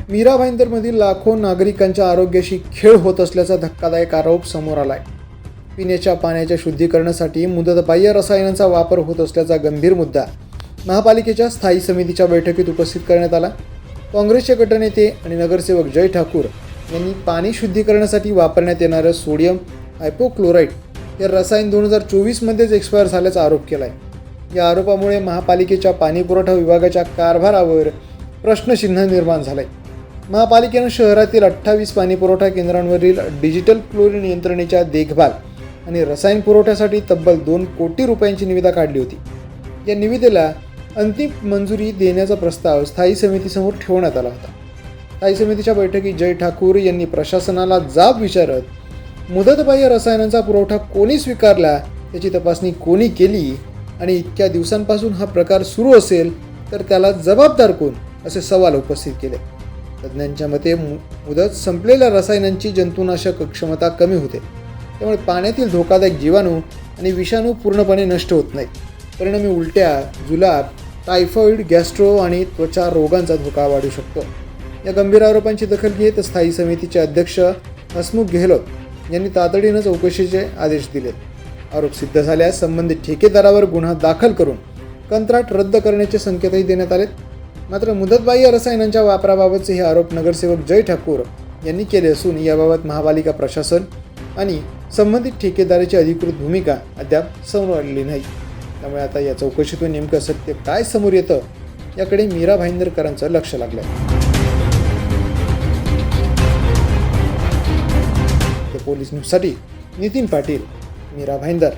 मीरा भाईंदरमधील लाखो नागरिकांच्या आरोग्याशी खेळ होत असल्याचा धक्कादायक आरोप समोर आलाय. पिण्याच्या पाण्याच्या शुद्धीकरणासाठी मुदतबाह्य रसायनांचा वापर होत असल्याचा गंभीर मुद्दा महापालिकेच्या स्थायी समितीच्या बैठकीत उपस्थित करण्यात आला. काँग्रेसचे गटनेते आणि नगरसेवक जय ठाकूर यांनी पाणी शुद्धीकरणासाठी वापरण्यात येणारं सोडियम हायपोक्लोराईड हे रसायन 2024मध्येच एक्सपायर झाल्याचा आरोप केला आहे. या आरोपामुळे महापालिकेच्या पाणीपुरवठा विभागाच्या कारभारावर प्रश्नचिन्ह निर्माण झालं आहे. महापालिकेनं शहरातील 28 पाणीपुरवठा केंद्रांवरील डिजिटल क्लोरीन यंत्रणेच्या देखभाल आणि रसायन पुरवठ्यासाठी तब्बल 2 कोटी रुपयांची निविदा काढली होती. या निविदेला अंतिम मंजुरी देण्याचा प्रस्ताव स्थायी समितीसमोर ठेवण्यात आला होता. स्थायी समितीच्या बैठकीत जय ठाकूर यांनी प्रशासनाला जाब विचारत मुदतबाह्य रसायनांचा पुरवठा कोणी स्वीकारला, त्याची तपासणी कोणी केली आणि इतक्या दिवसांपासून हा प्रकार सुरू असेल तर त्याला जबाबदार कोण, असे सवाल उपस्थित केले. तज्ज्ञांच्या मते मुदत संपलेल्या रसायनांची जंतुनाशक क्षमता कमी होते, त्यामुळे पाण्यातील धोकादायक जीवाणू आणि विषाणू पूर्णपणे नष्ट होत नाहीत. परिणामी उलट्या, जुलाब, टायफॉइड, गॅस्ट्रो आणि त्वचा रोगांचा धोका वाढू शकतो. या गंभीर आरोपांची दखल घेत स्थायी समितीचे अध्यक्ष हसमुख गेहलोत यांनी तातडीनं चौकशीचे आदेश दिले. आरोप सिद्ध झाल्यास संबंधित ठेकेदारावर गुन्हा दाखल करून कंत्राट रद्द करण्याचे संकेतही देण्यात आलेत. मात्र मुदतबाह्य रसायनांच्या वापराबाबतचे हे आरोप नगरसेवक जय ठाकूर यांनी केले असून याबाबत महापालिका प्रशासन आणि संबंधित ठेकेदाराची अधिकृत भूमिका अद्याप समोर आलेली नाही. त्यामुळे आता या चौकशीतून नेमकं सत्य काय समोर येतं याकडे मीरा भाईंदरकरांचं लक्ष लागलं आहे. पोलीस न्यूजसाठी नितीन पाटील, मीरा भाईंदर.